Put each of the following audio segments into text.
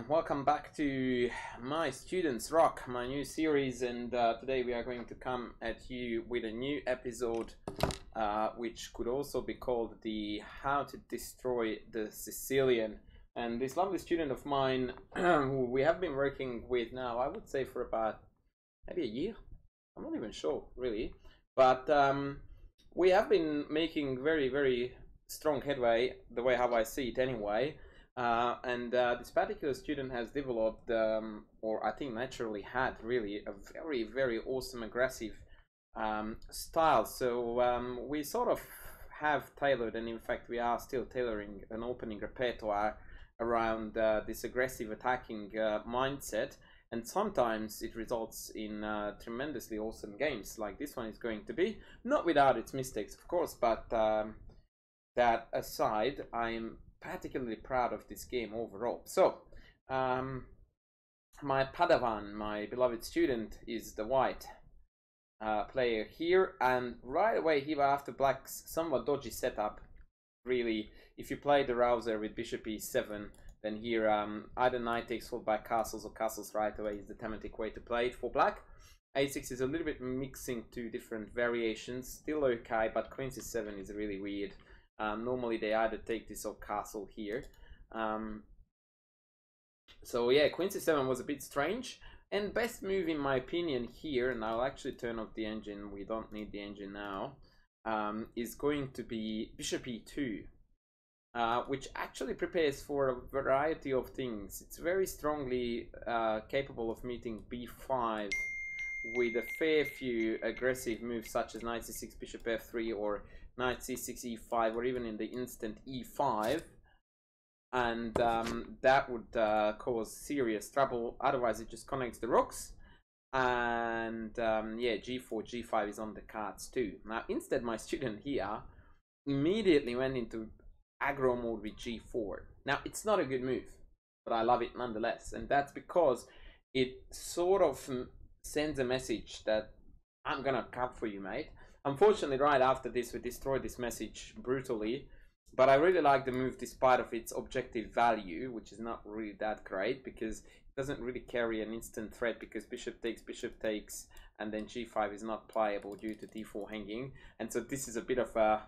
welcome back to My Students Rock, my new series, and today we are going to come at you with a new episode which could also be called the How to Destroy the Sicilian. And this lovely student of mine who we have been working with now, I would say for about maybe a year, I'm not even sure really, but we have been making very strong headway, the way how I see it anyway. This particular student has developed, or I think naturally had, really a very awesome aggressive style. So we sort of have tailored, and in fact we are still tailoring an opening repertoire around this aggressive attacking mindset. And sometimes it results in tremendously awesome games, like this one is going to be. Not without its mistakes, of course, but that aside, I'm particularly proud of this game overall. So, my Padawan, my beloved student, is the white player here, and right away here after black's somewhat dodgy setup. Really, if you play the rouser with bishop e7, then here either knight takes followed by castles or castles right away is the thematic way to play it for black. a6 is a little bit mixing two different variations, still okay, but queen c7 is really weird. Normally they either take this or castle here. So yeah, queen c7 was a bit strange. And best move in my opinion here, and I'll actually turn off the engine, we don't need the engine now, is going to be bishop e2. Which actually prepares for a variety of things. It's very strongly capable of meeting b5 with a fair few aggressive moves such as knight c6, bishop f3, or knight c6, e5, or even in the instant e5, and that would cause serious trouble. Otherwise it just connects the rooks, and yeah, g4, g5 is on the cards too. Now instead my student here immediately went into aggro mode with g4. Now it's not a good move, but I love it nonetheless, and that's because it sort of sends a message that I'm gonna come for you, mate. Unfortunately, right after this, we destroyed this message brutally, but I really like the move despite of its objective value, which is not really that great, because it doesn't really carry an instant threat, because bishop takes, and then g5 is not playable due to d4 hanging, and so this is a bit of a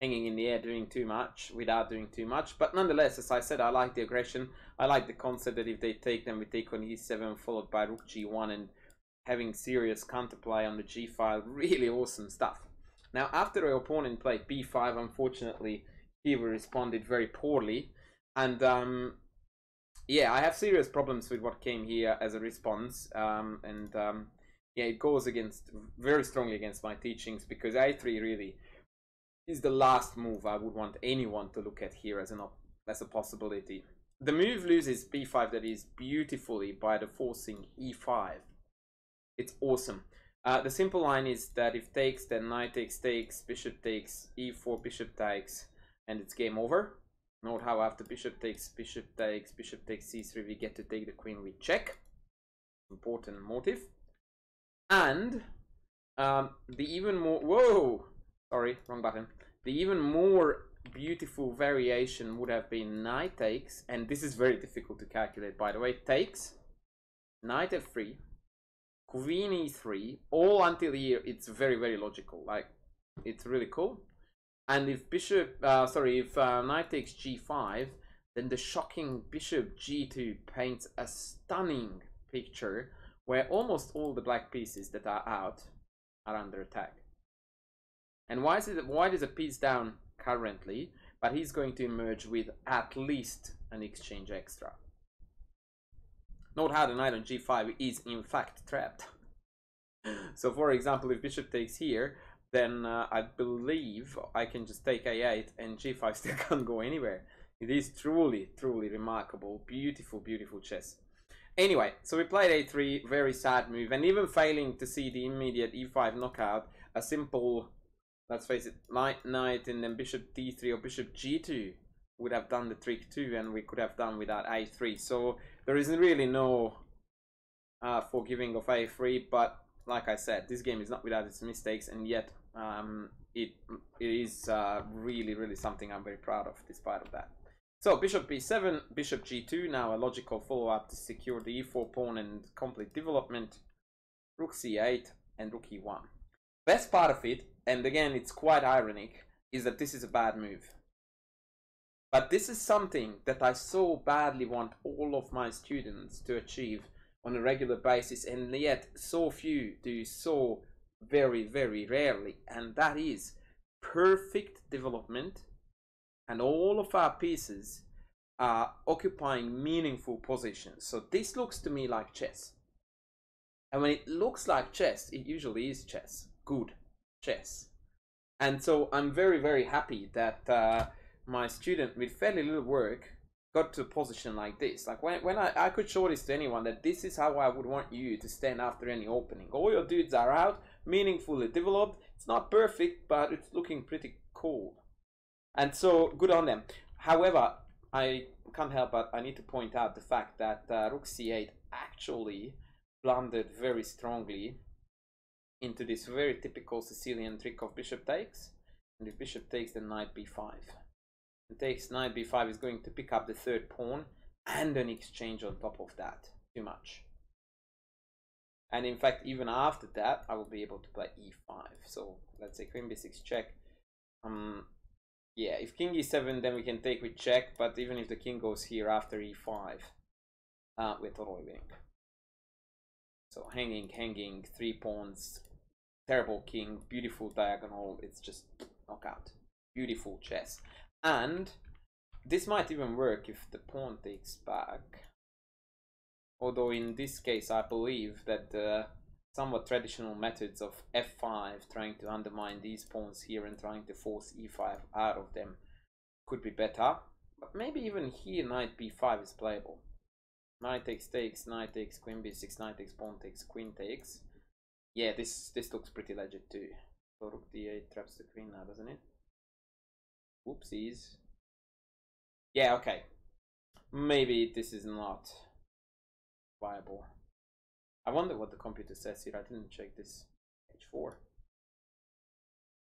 hanging in the air, doing too much without doing too much. But nonetheless, as I said, I like the aggression. I like the concept that if they take, then we take on e7 followed by rook g1 and having serious counterplay on the g file. Really awesome stuff. Now after our opponent played b5, unfortunately he responded very poorly, and yeah, I have serious problems with what came here as a response, yeah, it goes against very strongly against my teachings, because a3 really is the last move I would want anyone to look at here as a possibility. The move loses b5 that is beautifully by the forcing e5. It's awesome. The simple line is that if takes, then knight takes, bishop takes, e4, bishop takes, and it's game over. Note how after bishop takes c3, we get to take the queen with check. Important motive. And the even more, whoa, sorry, wrong button. The even more beautiful variation would have been knight takes, and this is very difficult to calculate, by the way. Takes, knight f3, queen e3, all until here. It's very logical. Like, it's really cool. And if bishop, if knight takes g5, then the shocking bishop g2 paints a stunning picture where almost all the black pieces that are out are under attack. And why is it? White is a piece down currently, but he's going to emerge with at least an exchange extra. Note how the knight on g5 is in fact trapped. So for example, if bishop takes here, then I believe I can just take a8 and g5 still can't go anywhere. It is truly remarkable. Beautiful chess. Anyway, so we played a3, very sad move, and even failing to see the immediate e5 knockout, a simple, let's face it, knight and then bishop d3 or bishop g2 would have done the trick too, and we could have done without a3. So there is really no forgiving of a3, but like I said, this game is not without its mistakes, and yet it is really something I'm very proud of despite of that. So bishop b7, bishop g2, now a logical follow-up to secure the e4 pawn and complete development. Rook c8 and rook e1. Best part of it, and again it's quite ironic, is that this is a bad move. But this is something that I so badly want all of my students to achieve on a regular basis, and yet so few do so very, very rarely, and that is perfect development, and all of our pieces are occupying meaningful positions. So this looks to me like chess. And when it looks like chess, it usually is chess. Good chess. And so I'm very, very happy that my student with fairly little work got to a position like this. Like when I could show this to anyone, that this is how I would want you to stand after any opening. All your dudes are out, meaningfully developed. It's not perfect, but it's looking pretty cool. And so good on them. However, I can't help but I need to point out the fact that rook c8 actually blundered very strongly into this very typical Sicilian trick of bishop takes. And if bishop takes, then knight b5. And takes knight b5 is going to pick up the third pawn and an exchange on top of that. Too much. And in fact, even after that, I will be able to play e5. So let's say queen b6 check. Yeah, if king e7, then we can take with check. But even if the king goes here after e5, we're totally winning. So hanging, 3 pawns, terrible king, beautiful diagonal. It's just knockout. Beautiful chess. And this might even work if the pawn takes back. Although in this case, I believe that the somewhat traditional methods of f5, trying to undermine these pawns here and trying to force e5 out of them, could be better. But maybe even here, knight b5 is playable. Knight takes, knight takes, queen b6, knight takes, pawn takes, queen takes. Yeah, this looks pretty legit too. So rook d8 traps the queen now, doesn't it? Oopsies. Yeah, okay. Maybe this is not viable. I wonder what the computer says here. I didn't check this. h4.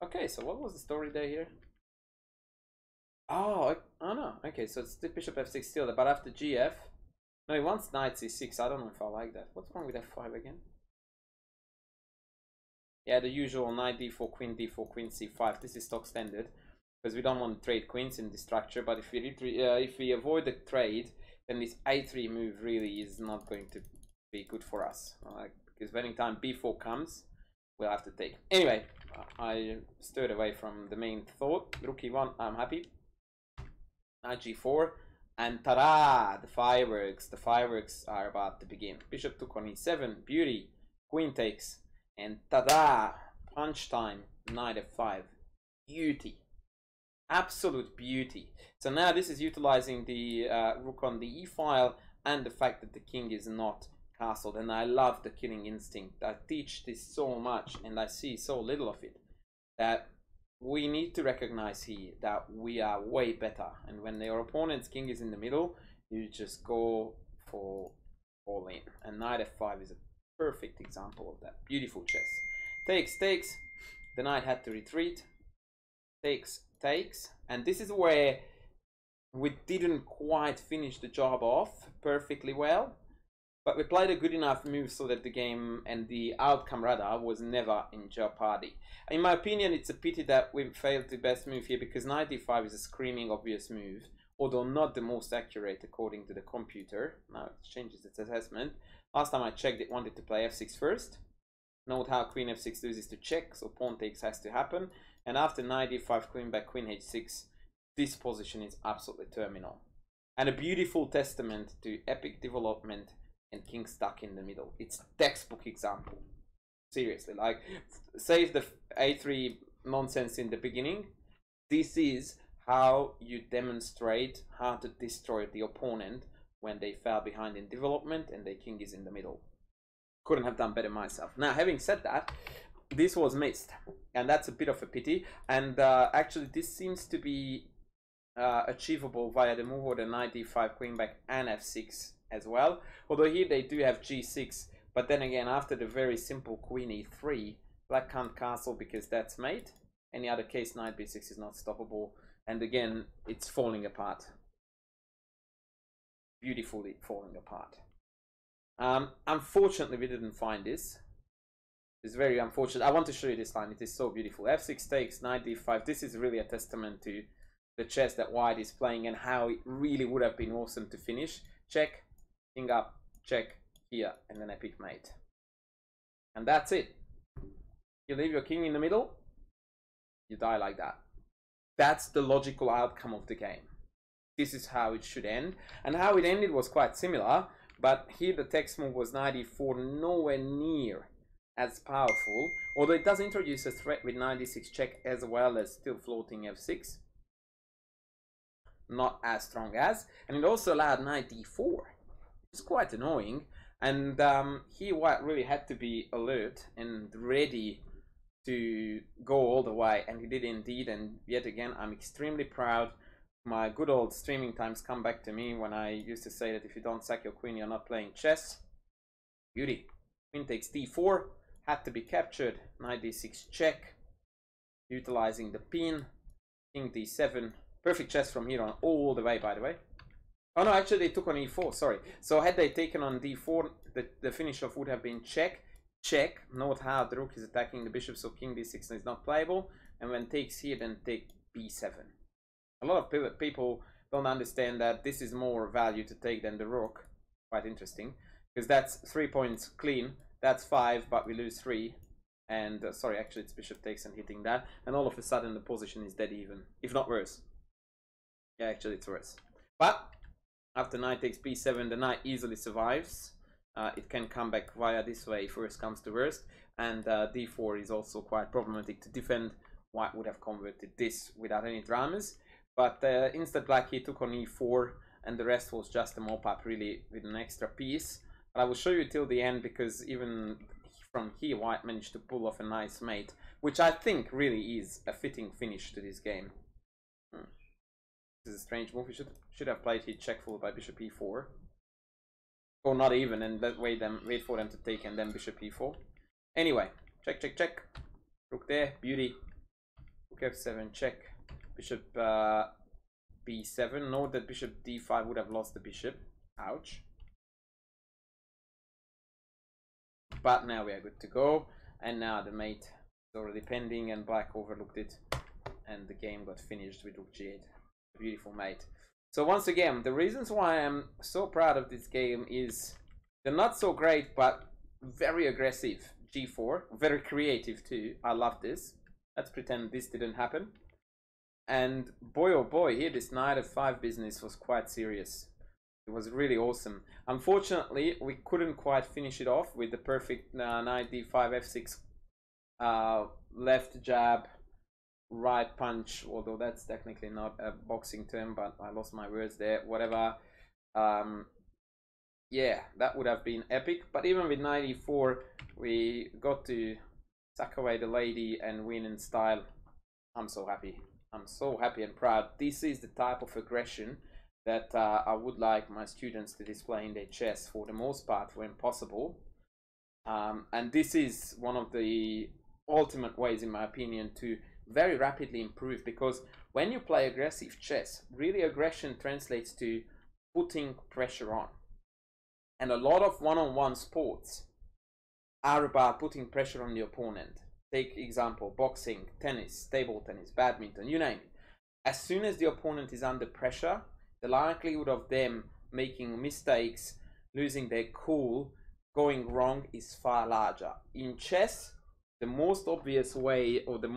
Okay, so what was the story there here? Oh no. Okay, so it's the bishop f6 still, but after gf. No, he wants knight c6. I don't know if I like that. What's wrong with f5 again? Yeah, the usual knight d4, queen c5. This is stock standard because we don't want to trade queens in this structure. But if we avoid the trade, then this a3 move really is not going to be good for us. Because when time b4 comes, we'll have to take. Anyway, I stirred away from the main thought. Rook e1, I'm happy. Knight g4. And ta-da! The fireworks. The fireworks are about to begin. Bishop took on e7. Beauty. Queen takes. And ta-da! Punch time. Knight f5. Beauty. Absolute beauty. So now this is utilizing the rook on the e-file and the fact that the king is not castled. And I love the killing instinct. I teach this so much and I see so little of it. That we need to recognize here that we are way better, and when your opponent's king is in the middle, you just go for all in. And knight f5 is a perfect example of that. Beautiful chess. Takes, the knight had to retreat. Takes, and this is where we didn't quite finish the job off perfectly well, but we played a good enough move so that the game and the outcome rather was never in jeopardy. In my opinion, it's a pity that we failed the best move here, because knight d5 is a screaming obvious move, although not the most accurate according to the computer. Now it changes its assessment. Last time I checked, it wanted to play f6 first. Note how queen f6 loses to check, so pawn takes has to happen. And after knight d5, queen back, queen h6, this position is absolutely terminal. And a beautiful testament to epic development and king stuck in the middle. It's textbook example. Seriously, like, save the a3 nonsense in the beginning. This is how you demonstrate how to destroy the opponent when they fell behind in development and their king is in the middle. Couldn't have done better myself. Now, having said that, this was missed, and that's a bit of a pity. And actually, this seems to be achievable via the move or the knight d5, queen back, and f6 as well. Although here they do have g6, but then again, after the very simple queen e3, black can't castle because that's mate. Any other case, knight b6 is not stoppable, and again, it's falling apart. beautifully falling apart. Unfortunately, we didn't find this. It's very unfortunate. I want to show you this line. It is so beautiful. f6 takes, knight d5. This is really a testament to the chess that white is playing and how it really would have been awesome to finish. Check, king up, check, here, and then epic mate. And that's it. You leave your king in the middle, you die like that. That's the logical outcome of the game. This is how it should end. And how it ended was quite similar, but here the text move was knight e4, nowhere near as powerful, although it does introduce a threat with knight d6 check as well as still floating f6. Not as strong as, and it also allowed knight d4. It's quite annoying, and here white really had to be alert and ready to go all the way, and he did indeed. And yet again, I'm extremely proud. My good old streaming times come back to me when I used to say that if you don't sack your queen, you're not playing chess. Beauty. Queen takes d4, had to be captured. Knight d6 check, utilizing the pin. King d7. Perfect chess from here on all the way, by the way. Oh no, actually they took on e4, sorry. So had they taken on d4, the finish off would have been check, check. Note how the rook is attacking the bishop, so king d6 is not playable. And when takes here, then take b7. A lot of people don't understand that this is more value to take than the rook. Quite interesting, because that's 3 points clean. That's 5, but we lose 3. And sorry, actually it's bishop takes and hitting that. And all of a sudden the position is dead even, if not worse. Yeah, actually it's worse. But after knight takes b7, the knight easily survives. It can come back via this way if worst comes to worst. And d4 is also quite problematic to defend. White would have converted this without any dramas. But instead black he took on e4, and the rest was just a mop-up really with an extra piece. But I will show you till the end, because even from here white managed to pull off a nice mate, which I think really is a fitting finish to this game. This is a strange move. We should have played here check followed by bishop e4. Or not even, and that way them wait for them to take and then bishop e4. Anyway, check, check, check. Rook there, beauty. Rook f7, check. Bishop b7. Note that bishop d5 would have lost the bishop. Ouch. But now we are good to go. And now the mate is already pending, and black overlooked it. And the game got finished with rook g8. Beautiful mate. So once again, the reasons why I'm so proud of this game is they're not so great, but very aggressive. g4, very creative too. I love this. Let's pretend this didn't happen. And boy oh boy, here this knight f5 business was quite serious. It was really awesome. Unfortunately, we couldn't quite finish it off with the perfect knight d5 f6 left jab, right punch, although that's technically not a boxing term, but I lost my words there, whatever. Yeah, that would have been epic. But even with knight e4, we got to tuck away the lady and win in style. I'm so happy. I'm so happy and proud. This is the type of aggression that I would like my students to display in their chess for the most part when possible. And this is one of the ultimate ways, in my opinion, to very rapidly improve, because when you play aggressive chess, really aggression translates to putting pressure on. And a lot of one-on-one sports are about putting pressure on the opponent. Take example, boxing, tennis, table tennis, badminton, you name it. As soon as the opponent is under pressure, the likelihood of them making mistakes, losing their cool, going wrong is far larger. In chess, the most obvious way, or the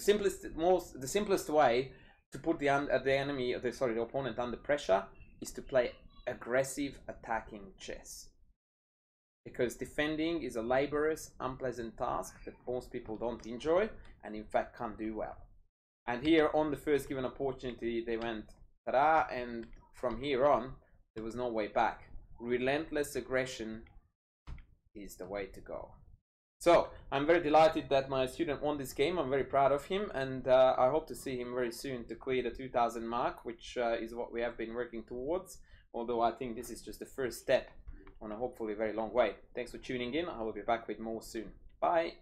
simplest way to put the opponent under pressure is to play aggressive attacking chess. Because defending is a laborious, unpleasant task that most people don't enjoy and in fact can't do well. And here on the first given opportunity they went ta-da, and from here on there was no way back. Relentless aggression is the way to go. So I'm very delighted that my student won this game. I'm very proud of him, and I hope to see him very soon to clear the 2000 mark, which is what we have been working towards, although I think this is just the first step on a hopefully very long way. Thanks for tuning in. I will be back with more soon. Bye.